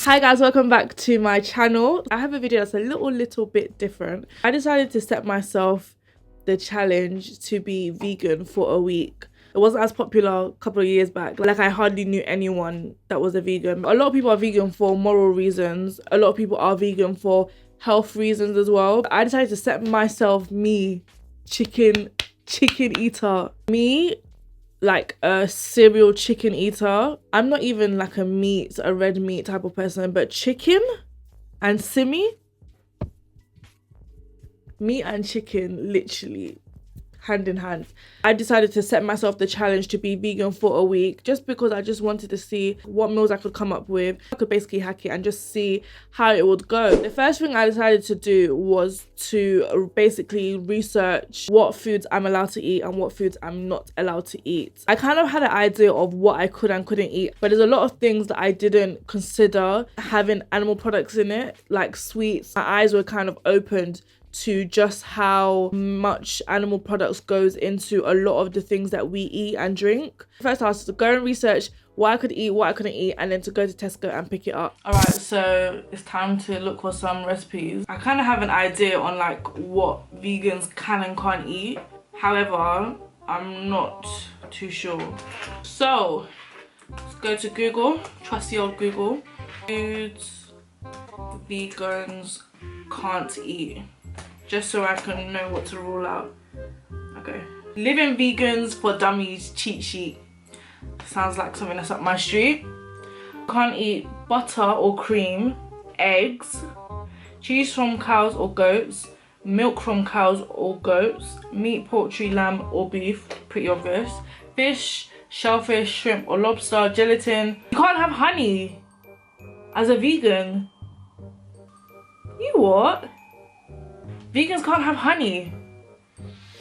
Hi guys, welcome back to my channel. I have a video that's a little bit different. I decided to set myself the challenge to be vegan for a week. It wasn't as popular a couple of years back. Like, I hardly knew anyone that was a vegan. A lot of people are vegan for moral reasons. A lot of people are vegan for health reasons as well. I decided to set myself, chicken eater. Like a cereal chicken eater. I'm not even like a red meat type of person, but chicken and Simi, meat and chicken, literally hand in hand. I decided to set myself the challenge to be vegan for a week just because I just wanted to see what meals I could come up with. I could basically hack it and just see how it would go. The first thing I decided to do was to basically research what foods I'm allowed to eat and what foods I'm not allowed to eat. I kind of had an idea of what I could and couldn't eat, but there's a lot of things that I didn't consider having animal products in it, like sweets. My eyes were kind of opened to just how much animal products goes into a lot of the things that we eat and drink. First, I was to go and research what I could eat, what I couldn't eat, and then to go to Tesco and pick it up. All right, so it's time to look for some recipes. I kind of have an idea on like what vegans can and can't eat. However, I'm not too sure. So let's go to Google, trusty old Google. Foods vegans can't eat. Just so I can know what to rule out. Okay. Living Vegans for Dummies cheat sheet. Sounds like something that's up my street. Can't eat butter or cream, eggs, cheese from cows or goats, milk from cows or goats, meat, poultry, lamb or beef, pretty obvious, fish, shellfish, shrimp or lobster, gelatin. You can't have honey as a vegan. You what? Vegans can't have honey.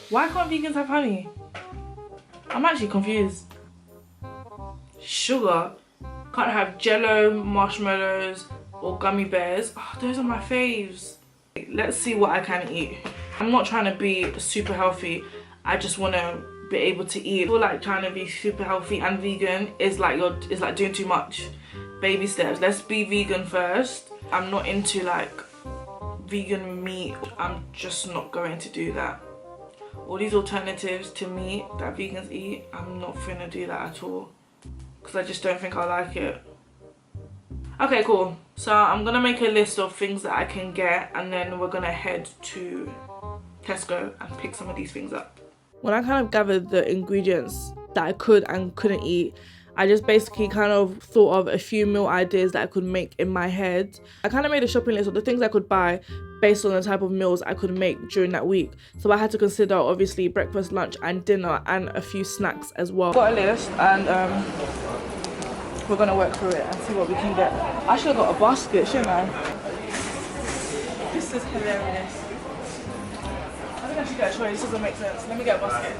Why can't vegans have honey? I'm actually confused. Sugar. Can't have jello, marshmallows, or gummy bears. Oh, those are my faves. Let's see what I can eat. I'm not trying to be super healthy. I just want to be able to eat. I feel like trying to be super healthy and vegan is like doing too much. Baby steps. Let's be vegan first. I'm not into like vegan meat. I'm just not going to do that. All these alternatives to meat that vegans eat, I'm not finna do that at all because I just don't think I like it. Okay, cool. So I'm gonna make a list of things that I can get and then we're gonna head to Tesco and pick some of these things up. When I kind of gathered the ingredients that I could and couldn't eat, I just basically kind of thought of a few meal ideas that I could make in my head. I kind of made a shopping list of the things I could buy based on the type of meals I could make during that week. So I had to consider obviously breakfast, lunch and dinner and a few snacks as well. Got a list and we're gonna work through it and see what we can get. I should have got a basket, shouldn't I? This is hilarious. I think I should get a choice, this doesn't make sense. Let me get a basket.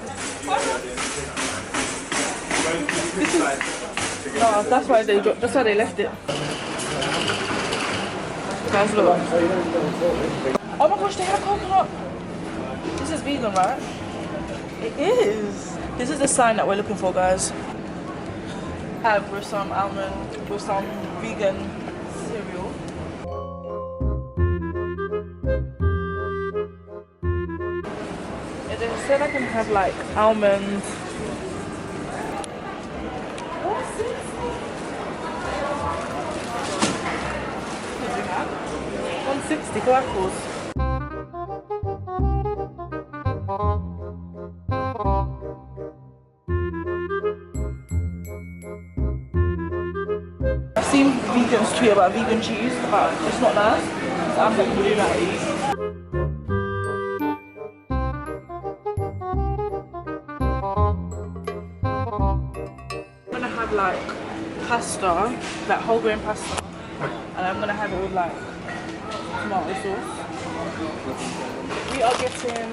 This is, no, that's why they dropped. That's why they left it. Guys, look. Oh my gosh, they have coconut. This is vegan, right? It is. This is the sign that we're looking for, guys. Have with some almond, with some vegan cereal. And then it said I can have like almond. 160 for apples. I've seen vegans tweet about vegan cheese, but it's not nice. So I'm not going to do that. I'm gonna have like pasta, like whole grain pasta, and I'm gonna have it with like tomato sauce. We are getting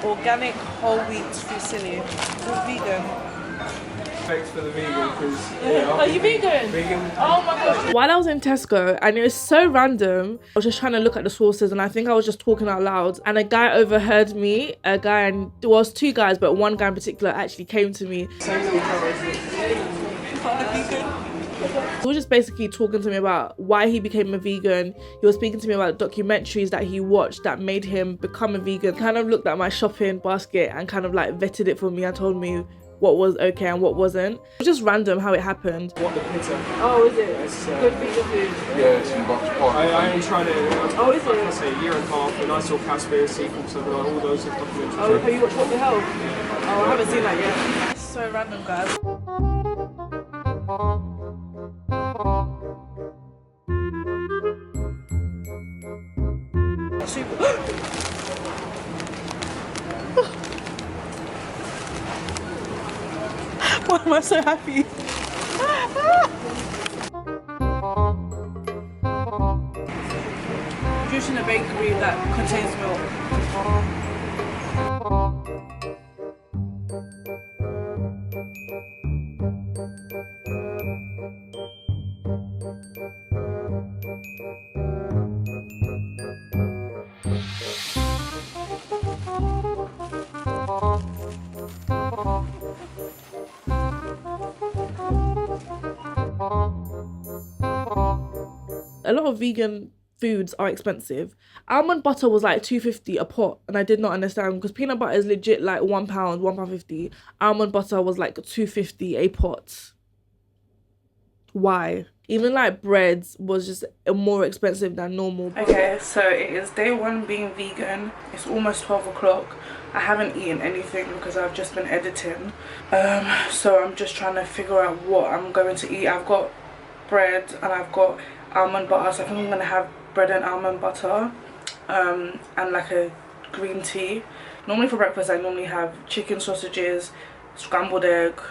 organic whole wheat fusilli. This is vegan. Thanks for the vegan because Are you vegan? Vegan. Oh my gosh. While I was in Tesco, and it was so random, I was just trying to look at the sauces and I think I was just talking out loud and a guy overheard me. A guy, and there was two guys, but one guy in particular actually came to me. He was just basically talking to me about why he became a vegan. He was speaking to me about documentaries that he watched that made him become a vegan. Kind of looked at my shopping basket and kind of like vetted it for me and told me what was okay and what wasn't. It was just random how it happened. What the pizza? Oh, is it? It's, good vegan food? Yeah, it's in box pot. I only tried it, Oh, is like it? I say, a year and a half, and I saw Casper, Sequel, so like, all those documentaries. Oh, have you watched What the Hell? Oh, I haven't seen that yet. It's so random, guys. Why am I so happy? Juice in a bakery that contains milk. A lot of vegan foods are expensive. Almond butter was like $2.50 a pot, and I did not understand because peanut butter is legit like £1, £1.50. Almond butter was like $2.50 a pot. Why? Even like breads was just more expensive than normal. Okay, so it is day one being vegan. It's almost 12 o'clock. I haven't eaten anything because I've just been editing. So I'm just trying to figure out what I'm going to eat. I've got bread and I've got almond butter, so I think I'm gonna have bread and almond butter and like a green tea. Normally for breakfast I normally have chicken sausages, scrambled egg,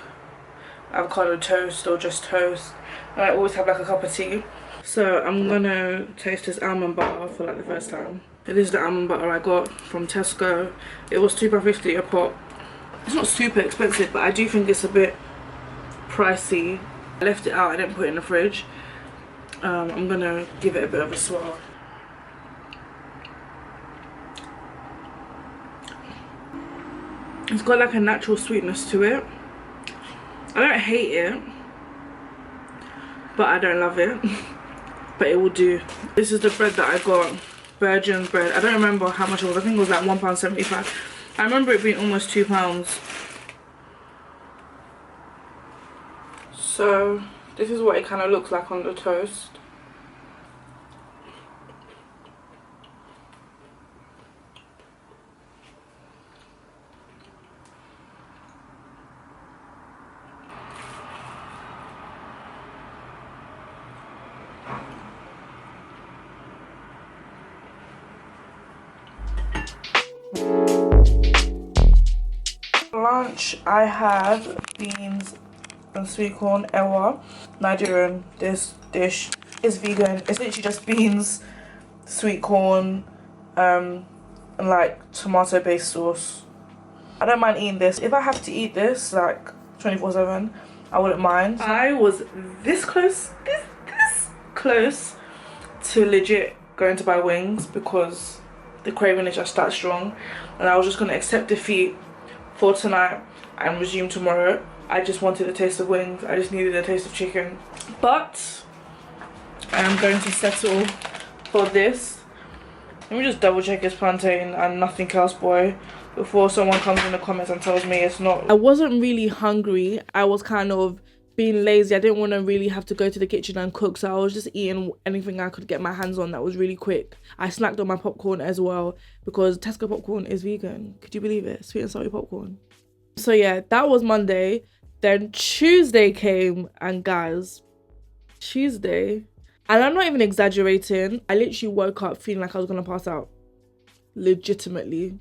avocado toast or just toast, and I always have like a cup of tea. So I'm gonna taste this almond butter for like the first time. It is the almond butter I got from Tesco. It was £2.50 a pot. It's not super expensive, but I do think it's a bit pricey. I left it out, I didn't put it in the fridge. I'm gonna give it a bit of a swirl. It's got like a natural sweetness to it. I don't hate it, but I don't love it. But it will do. This is the bread that I got, virgin bread. I don't remember how much it was. I think it was like £1.75. I remember it being almost £2. So this is what it kind of looks like on the toast. Lunch, I have beans and sweet corn, ewa, Nigerian. This dish is vegan. It's literally just beans, sweet corn, and like tomato based sauce. I don't mind eating this. If I have to eat this like 24/7, I wouldn't mind. I was this close, this close to legit going to buy wings because the craving is just that strong, and I was just gonna accept defeat for tonight and resume tomorrow. I just wanted a taste of wings. I just needed a taste of chicken. But I am going to settle for this. Let me just double check it's plantain and nothing else, boy, before someone comes in the comments and tells me it's not. I wasn't really hungry. I was kind of being lazy. I didn't want to really have to go to the kitchen and cook, so I was just eating anything I could get my hands on that was really quick. I snacked on my popcorn as well because Tesco popcorn is vegan. Could you believe it? Sweet and salty popcorn. So yeah, that was Monday. Then Tuesday came, and guys, Tuesday, and I'm not even exaggerating, I literally woke up feeling like I was gonna pass out. Legitimately.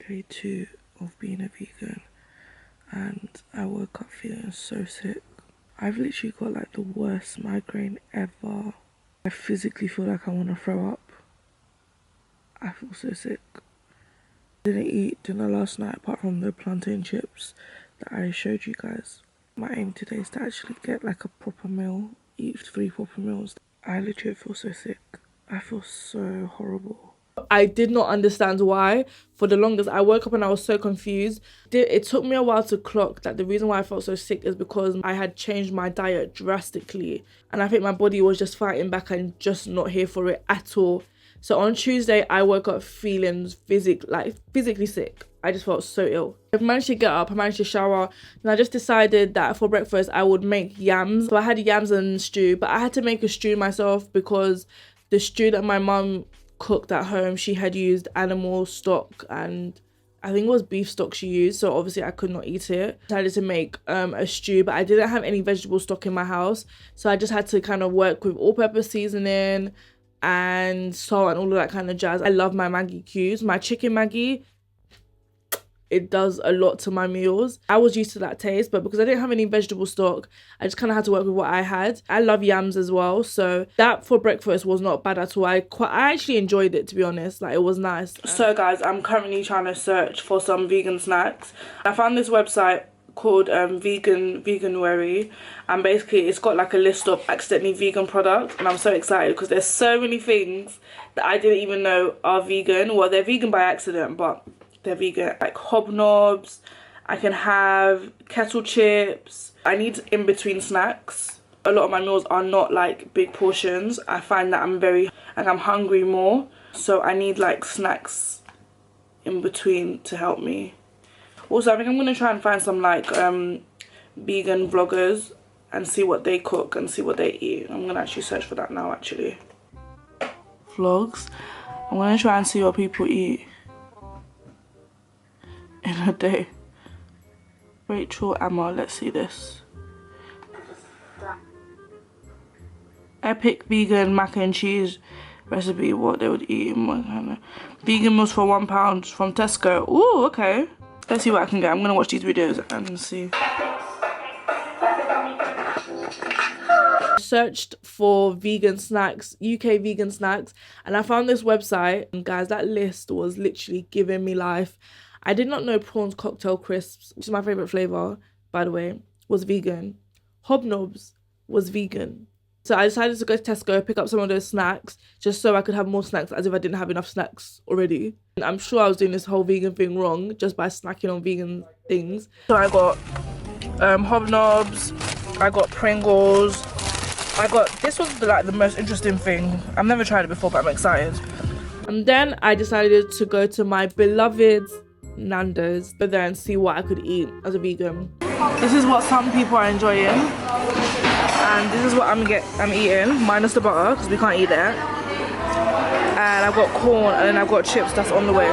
Day 2 of being a vegan, and I woke up feeling so sick. I've literally got like the worst migraine ever. I physically feel like I want to throw up. I feel so sick. Didn't eat dinner last night apart from the plantain chips that I showed you guys. My aim today is to actually get like a proper meal, eat 3 proper meals. I literally feel so sick. I feel so horrible. I did not understand why. For the longest, I woke up and I was so confused. It took me a while to clock that the reason why I felt so sick is because I had changed my diet drastically. And I think my body was just fighting back and just not here for it at all. So on Tuesday, I woke up feeling physically sick. I just felt so ill. I managed to get up, I managed to shower, and I just decided that for breakfast, I would make yams. So I had yams and stew, but I had to make a stew myself because the stew that my mum cooked at home, she had used animal stock, and I think it was beef stock she used, so obviously I could not eat it. I decided to make a stew, but I didn't have any vegetable stock in my house, so I just had to kind of work with all-purpose seasoning and salt and all of that kind of jazz. I love my Maggi cubes. My chicken Maggi, it does a lot to my meals. I was used to that taste, but because I didn't have any vegetable stock, I just kind of had to work with what I had. I love yams as well, so that for breakfast was not bad at all. I actually enjoyed it, to be honest. Like, it was nice. So guys, I'm currently trying to search for some vegan snacks. I found this website called Veganuary, and basically it's got like a list of accidentally vegan products, and I'm so excited because there's so many things that I didn't even know are vegan. Well, they're vegan by accident, but they're vegan. Like hobnobs, I can have kettle chips. I need in between snacks. A lot of my meals are not like big portions. I find that I'm hungry more, so I need like snacks in between to help me. Also, I think I'm gonna try and find some like vegan vloggers and see what they cook and see what they eat. I'm gonna actually search for that now, actually. Vlogs. I'm gonna try and see what people eat in a day. Rachel Emma, let's see this. Epic vegan mac and cheese recipe, what they would eat. Vegan meals for £1 from Tesco. Ooh, okay. Let's see what I can get. I'm gonna watch these videos and see. I searched for vegan snacks, UK vegan snacks, and I found this website. And guys, that list was literally giving me life. I did not know prawns cocktail crisps, which is my favorite flavor, by the way, was vegan. Hobnobs was vegan. So I decided to go to Tesco, pick up some of those snacks, just so I could have more snacks, as if I didn't have enough snacks already. And I'm sure I was doing this whole vegan thing wrong, just by snacking on vegan things. So I got hobnobs, I got Pringles, this was like the most interesting thing. I've never tried it before, but I'm excited. And then I decided to go to my beloved Nando's, but then see what I could eat as a vegan. This is what some people are enjoying. And this is what I'm eating, minus the butter, because we can't eat that. And I've got corn, and then I've got chips that's on the way.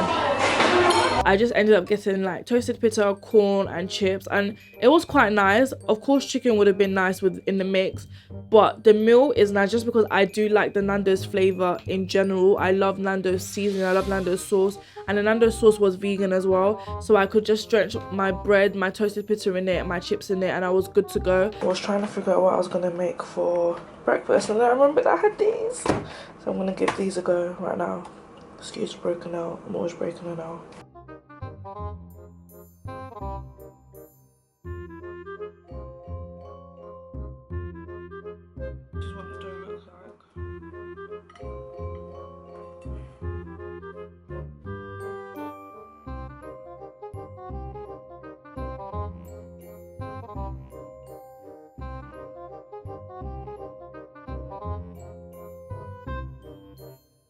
I just ended up getting like toasted pita, corn and chips, and it was quite nice. Of course, chicken would have been nice in the mix, but the meal is nice just because I do like the Nando's flavor in general. I love Nando's seasoning, I love Nando's sauce, and the Nando's sauce was vegan as well, so I could just drench my bread, my toasted pita in it, my chips in it, and I was good to go. I was trying to figure out what I was gonna make for breakfast, and then I remembered I had these, so I'm gonna give these a go right now. Excuse broken out, I'm always breaking it out. This is what the dough looks like.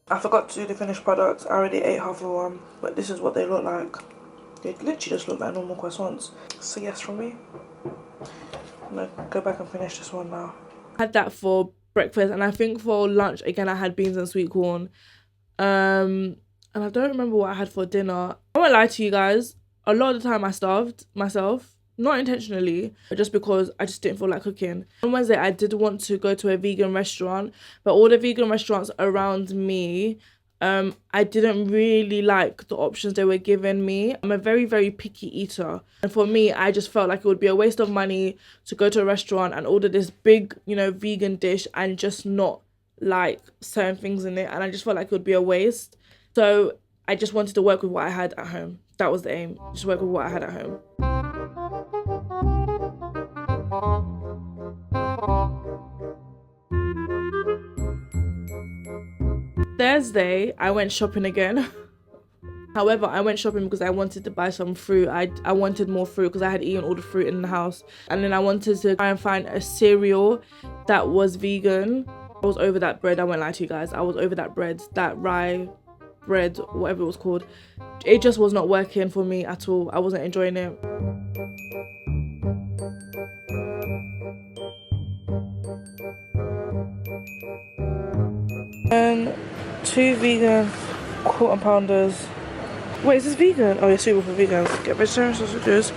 I forgot to do the finished products. I already ate half of one, but this is what they look like. They literally just look like normal croissants. So yes from me. I'm gonna go back and finish this one now. I had that for breakfast, and I think for lunch again I had beans and sweet corn. And I don't remember what I had for dinner. I won't lie to you guys, a lot of the time I starved myself. Not intentionally, but just because I just didn't feel like cooking. On Wednesday, I did want to go to a vegan restaurant, but all the vegan restaurants around me, I didn't really like the options they were giving me. I'm a very, very picky eater. And for me, I just felt like it would be a waste of money to go to a restaurant and order this big, vegan dish and just not like certain things in it. And I just felt like it would be a waste. So I just wanted to work with what I had at home. That was the aim, just work with what I had at home. Thursday, I went shopping again. However, I went shopping because I wanted to buy some fruit. I wanted more fruit because I had eaten all the fruit in the house. And then I wanted to try and find a cereal that was vegan. I was over that bread. I won't lie to you guys. I was over that bread, that rye bread, whatever it was called. It just was not working for me at all. I wasn't enjoying it. And 2 vegan quarter pounders. Wait, is this vegan? Oh, yeah, suitable for vegans. Get vegetarian sausages.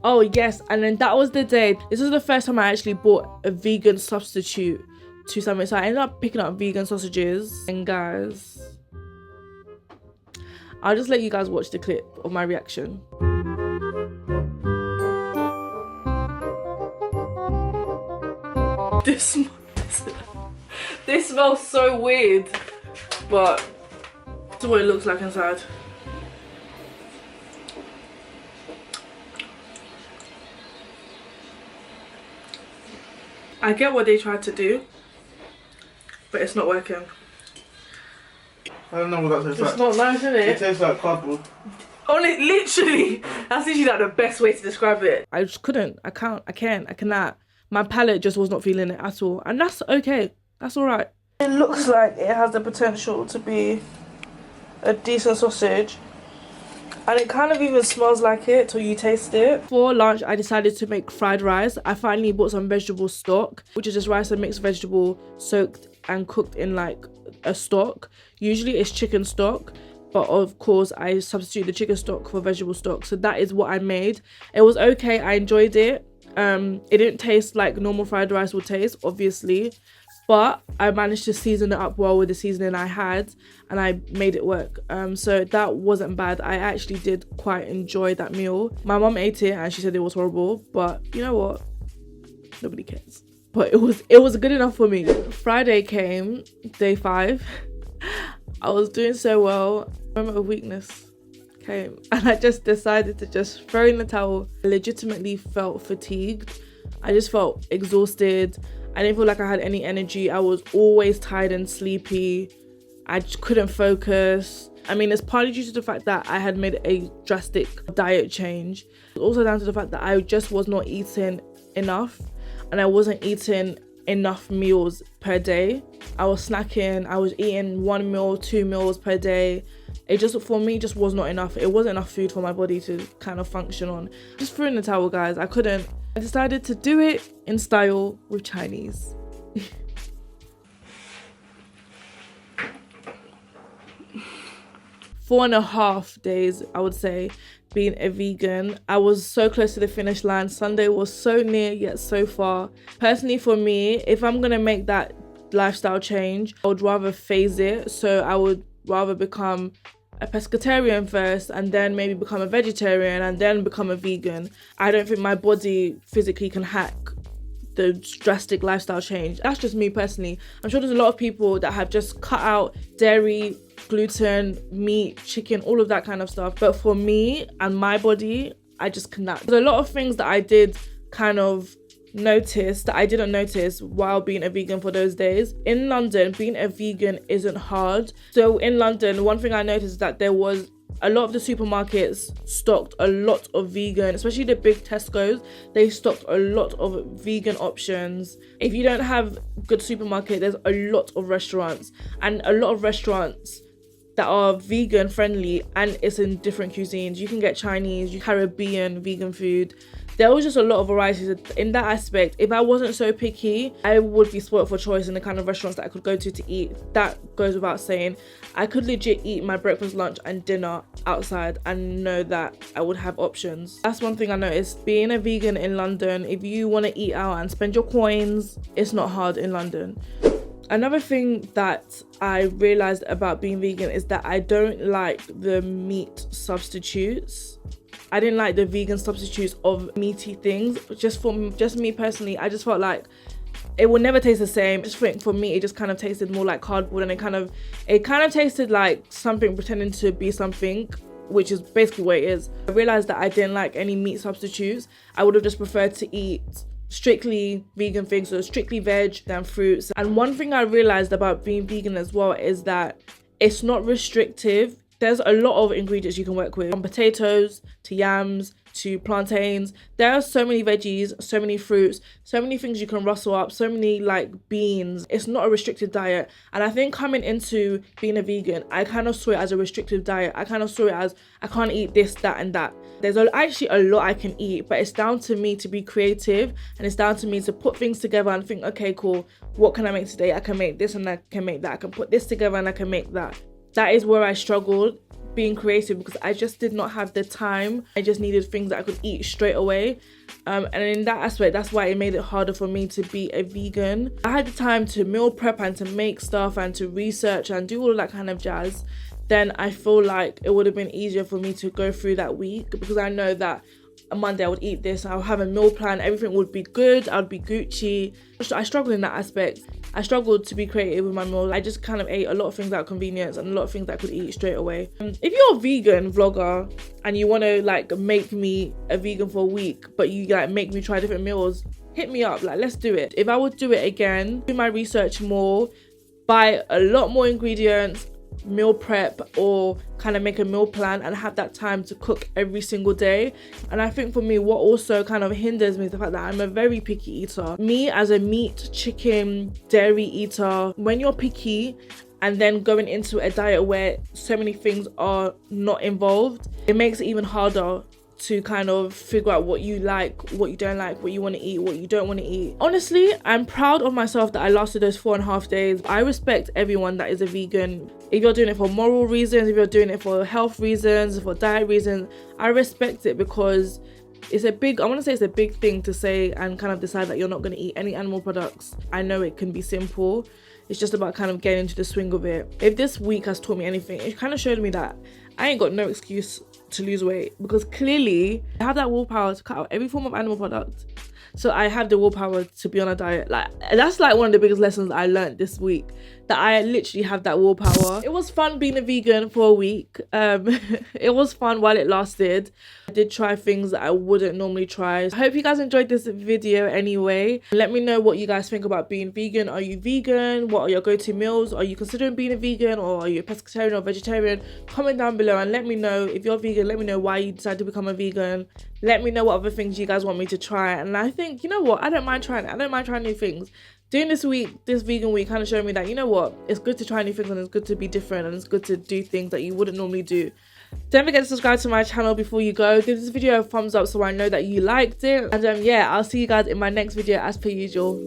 Oh, yes. And then that was the day. This was the first time I actually bought a vegan substitute to something. So I ended up picking up vegan sausages. And guys, I'll just let you guys watch the clip of my reaction. This smells so weird, but this is what it looks like inside. I get what they tried to do, but it's not working. I don't know what that tastes like. It's not nice, is it? It tastes like cardboard. Only literally, that's literally like the best way to describe it. I just couldn't. I cannot. My palate just was not feeling it at all, and that's okay. That's all right. It looks like it has the potential to be a decent sausage, and it kind of even smells like it till you taste it. For lunch, I decided to make fried rice. I finally bought some vegetable stock, which is just rice and mixed vegetable soaked and cooked in like a stock. Usually it's chicken stock, but of course I substitute the chicken stock for vegetable stock. So that is what I made. It was okay. I enjoyed it. It didn't taste like normal fried rice would taste, obviously, but I managed to season it up well with the seasoning I had, and I made it work. So that wasn't bad. I actually did quite enjoy that meal. My mum ate it and she said it was horrible, but you know what? Nobody cares. But it was good enough for me. Friday came, day 5. I was doing so well. Moment of weakness came, and I just decided to just throw in the towel. I legitimately felt fatigued. I just felt exhausted. I didn't feel like I had any energy. I was always tired and sleepy. I just couldn't focus. I mean, it's partly due to the fact that I had made a drastic diet change. It's also down to the fact that I just was not eating enough, and I wasn't eating enough meals per day. I was snacking. I was eating 1 meal, 2 meals per day. It just, for me, just was not enough. It wasn't enough food for my body to kind of function on. Just threw in the towel, guys. I couldn't. I decided to do it in style with Chinese. 4.5 days, I would say, being a vegan. I was so close to the finish line. Sunday was so near yet so far. Personally, for me, if I'm gonna make that lifestyle change, I would rather phase it. So I would rather become a pescatarian first, and then maybe become a vegetarian, and then become a vegan. I don't think my body physically can hack the drastic lifestyle change. That's just me personally. I'm sure there's a lot of people that have just cut out dairy, gluten, meat, chicken, all of that kind of stuff. But for me and my body, I just cannot. There's a lot of things that I did kind of notice that I didn't notice while being a vegan for those days. In London, being a vegan isn't hard. So in London, one thing I noticed is that there was a lot of the supermarkets stocked a lot of vegan, especially the big Tesco's. They stocked a lot of vegan options. If you don't have good supermarket, there's a lot of restaurants, and a lot of restaurants that are vegan friendly, and it's in different cuisines. You can get Chinese, Caribbean, vegan food. There was just a lot of varieties in that aspect. If I wasn't so picky, I would be spoiled for choice in the kind of restaurants that I could go to eat. That goes without saying. I could legit eat my breakfast, lunch and dinner outside and know that I would have options. That's one thing I noticed. Being a vegan in London, if you want to eat out and spend your coins, it's not hard in London. Another thing that I realized about being vegan is that I don't like the meat substitutes. I didn't like the vegan substitutes of meaty things. Just me personally, I just felt like it would never taste the same. I just think for me, it just kind of tasted more like cardboard, and it kind of tasted like something pretending to be something, which is basically what it is. I realized that I didn't like any meat substitutes. I would have just preferred to eat strictly vegan things, so strictly veg than fruits. And one thing I realized about being vegan as well is that it's not restrictive. There's a lot of ingredients you can work with, from potatoes to yams to plantains. There are so many veggies, so many fruits, so many things you can rustle up, so many like beans. It's not a restricted diet. And I think coming into being a vegan, I kind of saw it as a restrictive diet. I kind of saw it as I can't eat this, that and that. There's actually a lot I can eat, but it's down to me to be creative, and it's down to me to put things together and think, okay, cool, what can I make today? I can make this and I can make that. I can put this together and I can make that. That is where I struggled being creative, because I just did not have the time. I just needed things that I could eat straight away. And in that aspect, that's why it made it harder for me to be a vegan. I had the time to meal prep and to make stuff and to research and do all of that kind of jazz. Then I feel like it would have been easier for me to go through that week, because I know that on Monday I would eat this, I'll have a meal plan, everything would be good, I would be Gucci. I struggled in that aspect. I struggled to be creative with my meals. I just kind of ate a lot of things out of convenience and a lot of things that I could eat straight away. If you're a vegan vlogger and you want to like make me a vegan for a week, but you like make me try different meals, hit me up, like let's do it. If I would do it again, do my research more, buy a lot more ingredients, meal prep, or kind of make a meal plan and have that time to cook every single day. And I think for me, what also kind of hinders me is the fact that I'm a very picky eater. Me as a meat, chicken, dairy eater, when you're picky and then going into a diet where so many things are not involved, it makes it even harder to kind of figure out what you like, what you don't like, what you want to eat, what you don't want to eat. Honestly, I'm proud of myself that I lasted those 4.5 days. I respect everyone that is a vegan. If you're doing it for moral reasons, if you're doing it for health reasons, for diet reasons, I respect it, because it's a big, I want to say it's a big thing to say and kind of decide that you're not going to eat any animal products. I know it can be simple. It's just about kind of getting into the swing of it. If this week has taught me anything, it kind of showed me that I ain't got no excuse to lose weight, because clearly I have that willpower to cut out every form of animal product. So I have the willpower to be on a diet. Like, that's like one of the biggest lessons I learned this week, that I literally have that willpower. It was fun being a vegan for a week. It was fun while it lasted. I did try things that I wouldn't normally try. I hope you guys enjoyed this video anyway. Let me know what you guys think about being vegan. Are you vegan? What are your go-to meals? Are you considering being a vegan, or are you a pescatarian or vegetarian? Comment down below and let me know. If you're vegan, let me know why you decided to become a vegan. Let me know what other things you guys want me to try. And I think, you know what, I don't mind trying it. I don't mind trying new things. Doing this vegan week kind of showed me that, you know what, it's good to try new things and it's good to be different and it's good to do things that you wouldn't normally do. Don't forget to subscribe to my channel before you go. Give this video a thumbs up so I know that you liked it. And yeah, I'll see you guys in my next video as per usual.